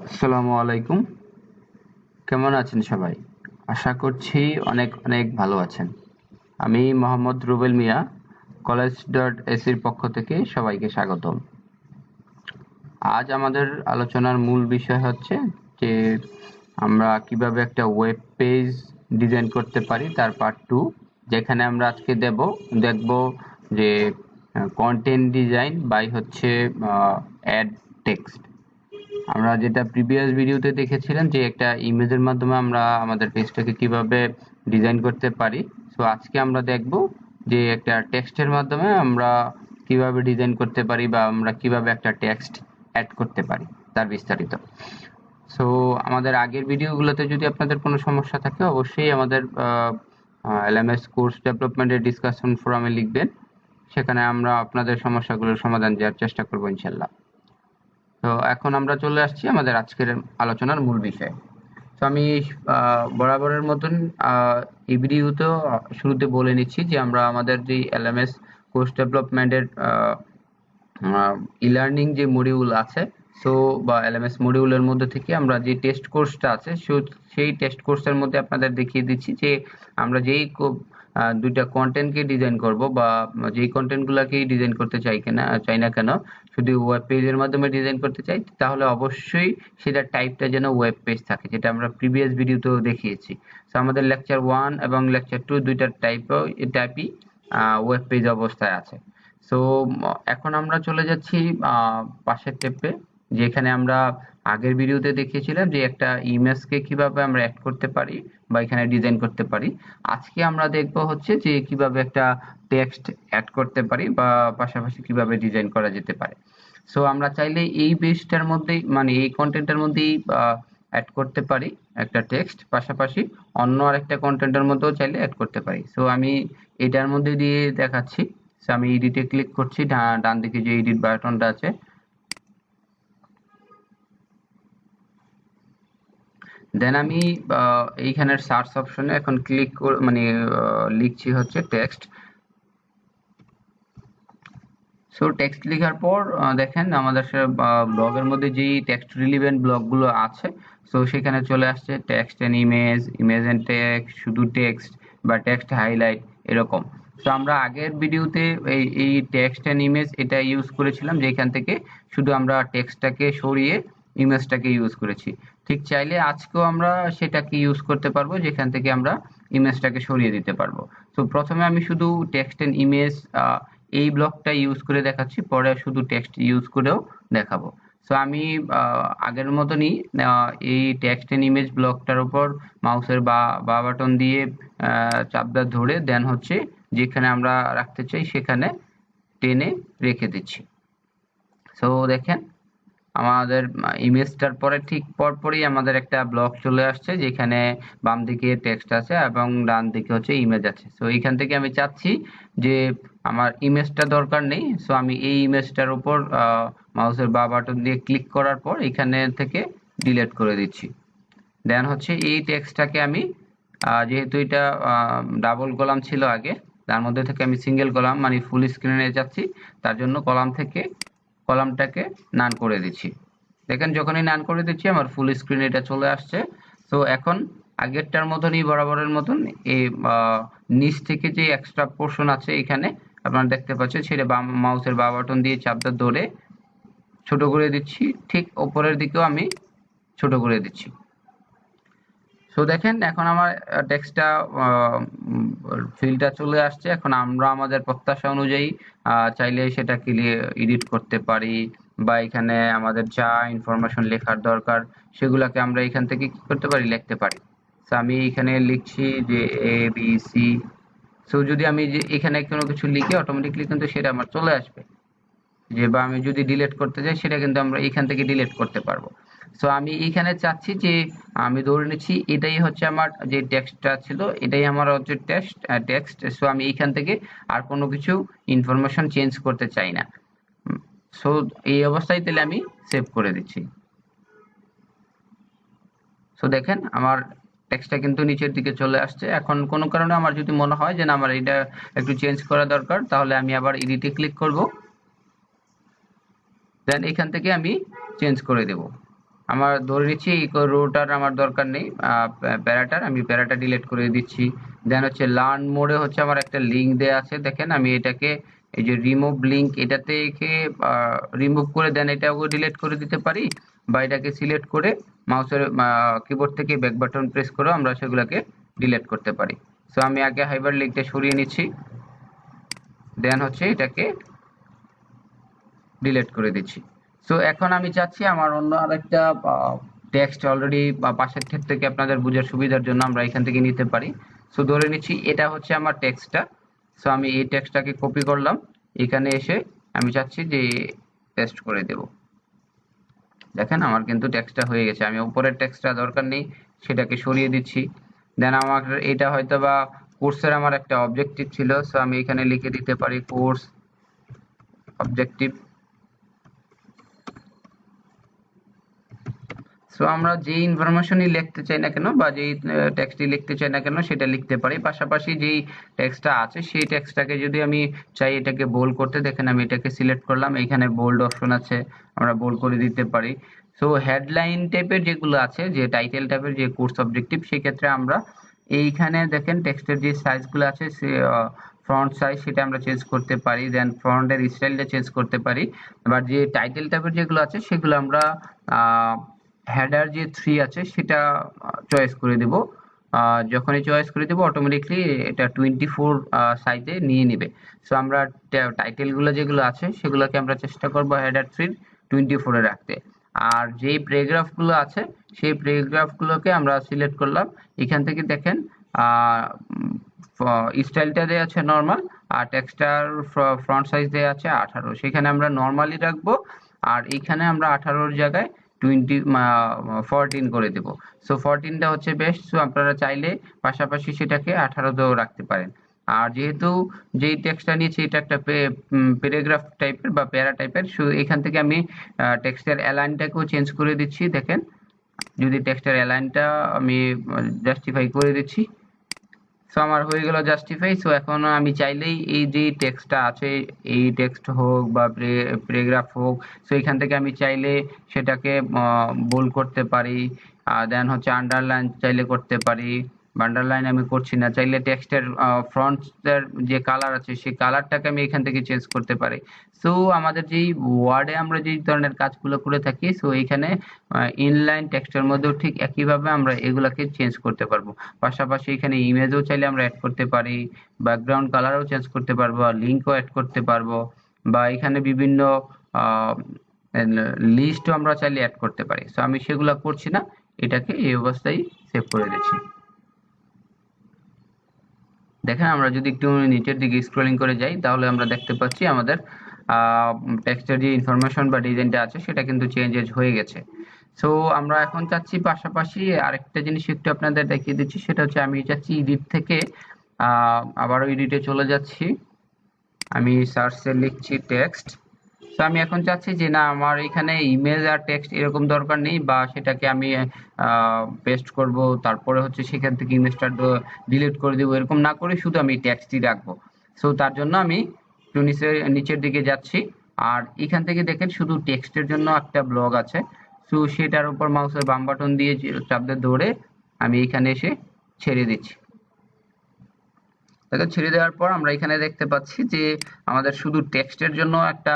আসসালামু আলাইকুম। কেমন আছেন সবাই? আশা করছি অনেক অনেক ভালো আছেন। আমি মোহাম্মদ রুবেল মিয়া, কলেজ.এসির পক্ষ থেকে সবাইকে স্বাগতম। আজ আমাদের আলোচনার মূল বিষয় হচ্ছে যে আমরা কিভাবে একটা ওয়েব পেজ ডিজাইন করতে পারি তার পার্ট 2, যেখানে আমরা আজকে দেখব যে কন্টেন্ট ডিজাইন বাই হচ্ছে অ্যাড টেক্সট। আমরা যেটা প্রিভিয়াস ভিডিওতে দেখেছিলাম যে একটা ইমেজের মাধ্যমে আমরা আমাদের পেজটাকে কিভাবে ডিজাইন করতে পারি। সো আজকে আমরা দেখব যে একটা টেক্সটের মাধ্যমে আমরা কিভাবে ডিজাইন করতে পারি বা আমরা কিভাবে একটা টেক্সট অ্যাড করতে পারি তার বিস্তারিত। সো আমাদের আগের ভিডিওগুলোতে যদি আপনাদের কোনো সমস্যা থাকে অবশ্যই আমাদের এলএমএস কোর্স ডেভেলপমেন্টের ডিসকাশন ফোরামে লিখবেন। সেখানে আমরা আপনাদের সমস্যাগুলোর সমাধান দেওয়ার চেষ্টা করব ইনশাল্লাহ। তো এখন আমরা চলে আসছি আমাদের আজকের আলোচনার মূল বিষয়ে। তো আমি বরাবরের মতন এই ভিডিওতেও শুরুতে বলে নিচ্ছি যে আমরা আমাদের যে এলএমএস কোর্স ডেভেলপমেন্টের ই-লার্নিং যে মডিউল আছে বা এলএমএস মডিউলের মধ্যে থেকে আমরা যে টেস্ট কোর্সটা আছে সেই টেস্ট কোর্সের মধ্যে আপনাদের দেখিয়ে দিচ্ছি যে আমরা যেই দুইটা কন্টেন্টকে ডিজাইন করব বা যেই কন্টেন্টগুলোকেই ডিজাইন করতে চাই না কেন, যদি ওয়েব পেজের মাধ্যমে ডিজাইন করতে চাই তাহলে অবশ্যই সেটা টাইপটা যেন ওয়েব পেজ থাকে, যেটা আমরা প্রিভিয়াস ভিডিওতেও দেখিয়েছি। তো আমাদের লেকচার 1 এবং লেকচার 2 দুইটার টাইপই ওয়েব পেজ অবস্থায় আছে। সো এখন আমরা চলে যাচ্ছি পাশের টেপে, যেখানে আমরা আগের ভিডিওতে দেখিয়েছিলাম যে একটা ইমেজকে কিভাবে আমরা অ্যাড করতে পারি বা এখানে ডিজাইন করতে পারি। আজকে আমরা দেখব হচ্ছে যে কিভাবে একটা টেক্সট অ্যাড করতে পারি বা পাশাপাশি কিভাবে ডিজাইন করা যেতে পারে। সো আমরা চাইলে এই পেজটার মধ্যেই মানে এই কন্টেন্টের মধ্যেই অ্যাড করতে পারি একটা টেক্সট, পাশাপাশি অন্য আরেকটা কন্টেন্টের মধ্যেও চাইলে অ্যাড করতে পারি। সো আমি এটার মধ্যে দিয়ে দেখাচ্ছি। সো আমি এডিটে ক্লিক করছি, ডান দিকে যে এডিট বাটনটা আছে, দেন আমি এইখানের সার্চ অপশনে এখন ক্লিক করে লিখছি হচ্ছে টেক্সট। সো টেক্সট লেখার পর দেখেন আমাদের ব্লগের মধ্যে যেই টেক্সট রিলেভেন্ট ব্লগগুলো আছে, সো সেখানে চলে আসছে text and image, image and text, শুধু টেক্সট বা টেক্সট হাইলাইট এরকম। তো আমরা আগের ভিডিওতে এই টেক্সট এন্ড ইমেজ এটা ইউজ করেছিলাম, যেখান থেকে শুধু আমরা টেক্সটটাকে সরিয়ে ইমেজটাকে ইউজ করেছি। ঠিক চাইলে আজকেও আমরা সেটাকে ইউজ করতে পারবো, যেখান থেকে আমরা ইমেজটাকে সরিয়ে দিতে পারবো। তো প্রথমে আমি শুধু টেক্সট এন্ড ইমেজ এই ব্লকটা ইউজ করে দেখাচ্ছি, পরে শুধু টেক্সট ইউজ করেও দেখাবো। সো আমি আগের মতনই এই টেক্সট এন্ড ইমেজ ব্লকটার উপর মাউসের বা বাটন দিয়ে চাপটা ধরে দেন হচ্ছে যেখানে আমরা রাখতে চাই সেখানে টেনে রেখে দিচ্ছি। সো দেখেন আমাদের ইমেজটার পরে ঠিক পরপরই আমাদের একটা ব্লক চলে আসছে, যেখানে বাম দিকে টেক্সট আছে এবং ডান দিকে হচ্ছে ইমেজ আছে। সো এইখান থেকে আমি চাচ্ছি যে আমার ইমেজটা দরকার নেই, সো আমি এই ইমেজটার উপর মাউসের বা বাটন দিয়ে ক্লিক করার পর এখানে থেকে ডিলিট করে দিচ্ছি। দেন হচ্ছে এই টেক্সটটাকে আমি যেহেতু এটা ডাবল কলাম ছিল আগে, তার মধ্যে থেকে আমি সিঙ্গেল কলাম মানে ফুল স্ক্রিনে যাচ্ছি, তার জন্য কলামটাকে নান করে দিচ্ছি। দেখেন যখনই নান করে দিচ্ছি আমার ফুল স্ক্রিন এটা চলে আসছে। তো এখন আগেরটার মতনই বরাবরের মতন এই নিচ থেকে যে এক্সট্রা পোর্শন আছে এখানে আপনারা দেখতে পাচ্ছেন, সেটা বাম মাউসের বা বাটন দিয়ে চাপটা ধরে ছোট করে দিচ্ছি, ঠিক উপরের দিকেও আমি ছোট করে দিচ্ছি। সো দেখেন এখন আমার টেক্সটটা ফিলটা চলে আসছে। এখন আমরা আমাদের প্রত্যাশা অনুযায়ী চাইলে সেটাকে এডিট করতে পারি বা এখানে আমাদের যা ইনফরমেশন লেখার দরকার সেগুলাকে আমরা এখান থেকে কি করতে পারি, লিখতে পারি। সো আমি এখানে লিখছি যে ABC। সো যদি আমি যে এখানে কোনো কিছু লিখি অটোমেটিকলি কিন্তু সেটা আমার চলে আসবে, যে বা আমি যদি ডিলিট করতে চাই সেটা কিন্তু আমরা এখান থেকে ডিলিট করতে পারবো। সো আমি এখানে চাচ্ছি যে আমি ধরে নিচ্ছি এটাই হচ্ছে আমার যে টেক্সটটা ছিল, এটাই আমার হচ্ছে টেক্সট। সো আমি এখান থেকে আর কোনো কিছু ইনফরমেশন চেঞ্জ করতে চাই না। সো এই অবস্থায় তাহলে আমি সেভ করে দিচ্ছি। সো দেখেন আমার টেক্সটটা কিন্তু নিচের দিকে চলে আসছে। এখন কোনো কারণে আমার যদি মনে হয় যে না আমার এটা একটু চেঞ্জ করা দরকার, তাহলে আমি আবার এডিটে ক্লিক করব, দেন এখান থেকে আমি চেঞ্জ করে দেব। আমার ধরে নিচ্ছি এই রোটার আমার দরকার নেই, প্যারাটার আমি প্যারাটা ডিলিট করে দিচ্ছি। দেন হচ্ছে লার্ন মোডে হচ্ছে আমার একটা লিঙ্ক দেয়া আছে, দেখেন আমি এটাকে এই যে রিমুভ লিঙ্ক এটা থেকে রিমুভ করে দেন এটাও ডিলিট করে দিতে পারি, বা এটাকে সিলেক্ট করে মাউসের কিবোর্ড থেকে ব্যাক বাটন প্রেস করে আমরা সেগুলোকে ডিলিট করতে পারি। সো আমি আগে হাইপার লিঙ্কটা সরিয়ে নিচ্ছি, দেন হচ্ছে এটাকে ডিলিট করে দিচ্ছি। সো এখন আমি চাচ্ছি আমার অন্য আরেকটা টেক্সট অলরেডি পাশের ক্ষেত থেকে আপনাদের বোঝার সুবিধার জন্য আমরা এখান থেকে নিতে পারি। সো ধরে নিচ্ছি এটা হচ্ছে আমার টেক্সটটা। সো আমি এই টেক্সটটাকে কপি করলাম, এখানে এসে আমি চাচ্ছি যে পেস্ট করে দেব। দেখেন আমার কিন্তু টেক্সটটা হয়ে গেছে, আমি উপরের টেক্সটটা দরকার নেই সেটাকে সরিয়ে দিচ্ছি। দেন আমার এটা হয়তো বা কোর্সের আমার একটা অবজেক্টিভ ছিল, সো আমি এখানে লিখে দিতে পারি কোর্স অবজেক্টিভ। সো আমরা যেই ইনফরমেশনই লিখতে চাই না কেন বা যেই টেক্সটই লিখতে চাই না কেন সেটা লিখতে পারি। পাশাপাশি যেই টেক্সটটা আছে সেই টেক্সটটাকে যদি আমি চাই এটাকে বোল্ড করতে, দেখেন আমি এটাকে সিলেক্ট করলাম, এখানে বোল্ড অপশন আছে, আমরা বোল্ড করে দিতে পারি। সো হেডলাইন টাইপের যেগুলো আছে, যে টাইটেল টাইপের যে কোর্স অবজেক্টিভ, সেই ক্ষেত্রে আমরা এইখানে দেখেন টেক্সটের যে সাইজগুলো আছে সে ফন্ট সাইজ সেটা আমরা চেঞ্জ করতে পারি, দেন ফন্টের স্টাইলটা চেঞ্জ করতে পারি। এবার যে টাইটেল টাইপের যেগুলো আছে সেগুলো আমরা হেডার যে 3 আছে সেটা চয়েস করে দেব। যখনই চয়েস করে দেব অটোমেটিকলি এটা 24 সাইজে নিয়ে নেবে। সো আমরা টাইটেলগুলো যেগুলো আছে সেগুলোকে আমরা চেষ্টা করব হেডার 3 24 এ রাখতে। আর যেই প্যারাগ্রাফগুলো আছে সেই প্যারাগ্রাফগুলোকে আমরা সিলেক্ট করলাম, এখান থেকে দেখেন স্টাইলটা দেওয়া আছে নর্মাল, আর টেক্সটার ফ্রন্ট সাইজ দেওয়া আছে 18, সেখানে আমরা নর্মালি রাখবো, আর এখানে আমরা 18 জায়গায় 14 করে দেব। সো 14টা হচ্ছে বেস্ট। সো আপনারা চাইলে পাশাপাশি সেটাকে 18তেও রাখতে পারেন। আর যেহেতু যেই টেক্সটটা নিয়েছি এটা একটা প্যারাগ্রাফ টাইপের বা প্যারা টাইপের, সো এখান থেকে আমি টেক্সটের অ্যালাইনটাকেও চেঞ্জ করে দিচ্ছি। দেখেন যদি টেক্সটের অ্যালাইনটা আমি জাস্টিফাই করে দিচ্ছি, সো আমার হয়ে গেল জাস্টিফাই। সো এখন আমি চাইলেই এই যে টেক্সটটা আছে, এই টেক্সট হোক বা প্যারাগ্রাফ হোক, সো এখান থেকে আমি চাইলে সেটাকে বোল্ড করতে পারি, দেন হচ্ছে আন্ডারলাইন চাইলে করতে পারি, আন্ডারলাইন আমি করছি না, চাইলে টেক্সটের ফন্টের যে কালার আছে সেই কালারটাকে আমি এখান থেকে চেঞ্জ করতে পারি। সো আমাদের যেই ওয়ার্ডে আমরা যেই ধরনের কাজগুলো করে থাকি, সো এইখানে ইনলাইন টেক্সটের মধ্যেও ঠিক একইভাবে আমরা এগুলাকে চেঞ্জ করতে পারবো। পাশাপাশি এখানে ইমেজও চাইলে আমরা অ্যাড করতে পারি, ব্যাকগ্রাউন্ড কালারও চেঞ্জ করতে পারবো, আর লিঙ্কও অ্যাড করতে পারবো, বা এখানে বিভিন্ন লিস্টও আমরা চাইলে অ্যাড করতে পারি। সো আমি সেগুলো করছি না, এটাকে এই অবস্থায় সেভ করে দিচ্ছি। দেখেন আমরা যদি একটু নিচের দিকে স্ক্রলিং করে যাই তাহলে আমরা দেখতে পাচ্ছি আমাদের টেক্সটের যে ইনফরমেশন বা ডিজাইনটা আছে সেটা কিন্তু চেঞ্জেস হয়ে গেছে। সো আমরা এখন চাচ্ছি পাশাপাশি আরেকটা জিনিস একটু আপনাদের দেখিয়ে দিচ্ছি, সেটা হচ্ছে আমি চাচ্ছি এডিট থেকে আবারও এডিটে চলে যাচ্ছি, আমি সার্চে লিখছি টেক্সট। তো আমি এখন চাচ্ছি যে না আমার এখানে ইমেজ আর টেক্সট এরকম দরকার নেই, বা সেটাকে আমি পেস্ট করব তারপরে হচ্ছে সেখান থেকে ইমেজটা ডিলিট করে দেবো, এরকম না করে শুধু আমি টেক্সটই রাখবো। সো তার জন্য আমি একটু নিচের দিকে যাচ্ছি, আর এখান থেকে দেখেন শুধু টেক্সটের জন্য একটা ব্লগ আছে। সো সেটার উপর মাউসের বাম বাটন দিয়ে চাপ দিয়ে ধরে আমি এখানে এসে ছেড়ে দিচ্ছি। তাকে ছেড়ে দেওয়ার পর আমরা এখানে দেখতে পাচ্ছি যে আমাদের শুধু টেক্সটের জন্য একটা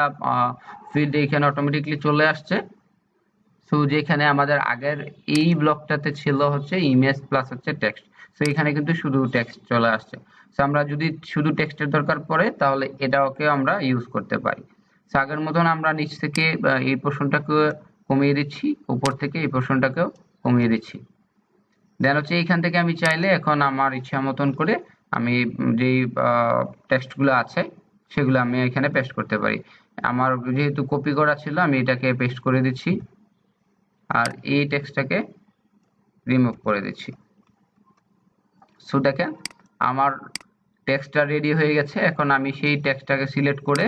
ফিল্ড এখানে অটোমেটিকলি চলে আসছে। সো যেখানে আমাদের আগের এই ব্লকটাতে ছিল হচ্ছে ইমেজ প্লাস হচ্ছে টেক্সট, সো এখানে কিন্তু শুধু টেক্সট চলে আসছে। সো আমরা যদি শুধু টেক্সটের দরকার পড়ে তাহলে এটাকে আমরা ইউজ করতে পারি। সো আগের মতন আমরা নিচ থেকে এই পোর্শনটাকে কমিয়ে দিচ্ছি, উপর থেকে এই পোর্শনটাকেও কমিয়ে দিচ্ছি। দেন হচ্ছে এইখান থেকে আমি চাইলে এখন আমার ইচ্ছা মতন করে আমি যেই টেক্সটগুলো আছে সেগুলো আমি এখানে পেস্ট করতে পারি। আমার যেহেতু কপি করা ছিল আমি এটাকে পেস্ট করে দিচ্ছি, আর এই টেক্সটটাকে রিমুভ করে দিচ্ছি। সো দেখেন আমার টেক্সটটা রেডি হয়ে গেছে। এখন আমি সেই টেক্সটটাকে সিলেক্ট করে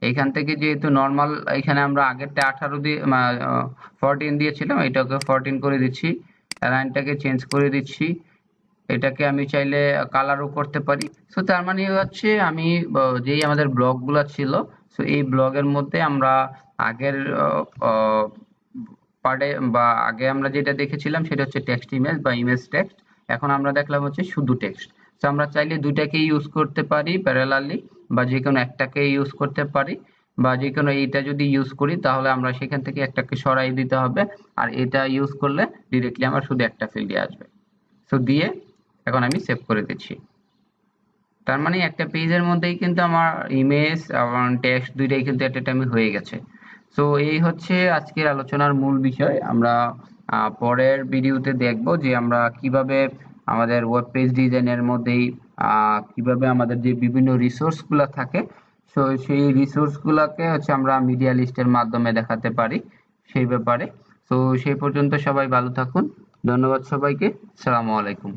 এইখান থেকে যেহেতু নর্মাল এখানে আমরা আগেরটা 18 দিয়ে 14 দিয়েছিলাম, এটাকে 14 করে দিচ্ছি, অ্যালাইনটাকে চেঞ্জ করে দিচ্ছি, এটাকে আমি চাইলে কালারও করতে পারি। সো তার মানে হচ্ছে আমি যেই আমাদের ব্লকগুলো ছিল সো এই ব্লগের মধ্যে আমরা আগের পার্টে বা আগে আমরা যেটা দেখেছিলাম সেটা হচ্ছে টেক্সট ইমেজ বা ইমেজ টেক্সট। এখন আমরা দেখলাম হচ্ছে শুধু টেক্সট। তো আমরা চাইলে দুইটাকে ইউজ করতে পারি প্যারালালি, বা যে কোনো একটাকে ইউজ করতে পারি, বা যে কোনো এইটা যদি ইউজ করি তাহলে আমরা সেখান থেকে একটাকে সরাই দিতে হবে, আর এটা ইউজ করলে ডিরেক্টলি আমার শুধু একটা ফিল্ডে আসবে। সো দিয়ে এখন আমি সেভ করে দিচ্ছি। তার মানে একটা পেজের মধ্যেই কিন্তু আমার ইমেজ এবং টেক্সট দুইটাই কিন্তু এট এ টাইমে হয়ে গেছে। সো এই হচ্ছে আজকের আলোচনার মূল বিষয়। আমরা পরের ভিডিওতে দেখব যে আমরা কিভাবে আমাদের ওয়েব পেজ ডিজাইনের মধ্যেই কিভাবে আমাদের যে বিভিন্ন রিসোর্স গুলা থাকে, সো সেই রিসোর্স গুলাকে হচ্ছে আমরা মিডিয়া লিস্টের মাধ্যমে দেখাতে পারি সেই ব্যাপারে। তো সেই পর্যন্ত সবাই ভালো থাকুন। ধন্যবাদ সবাইকে। আসসালামু আলাইকুম।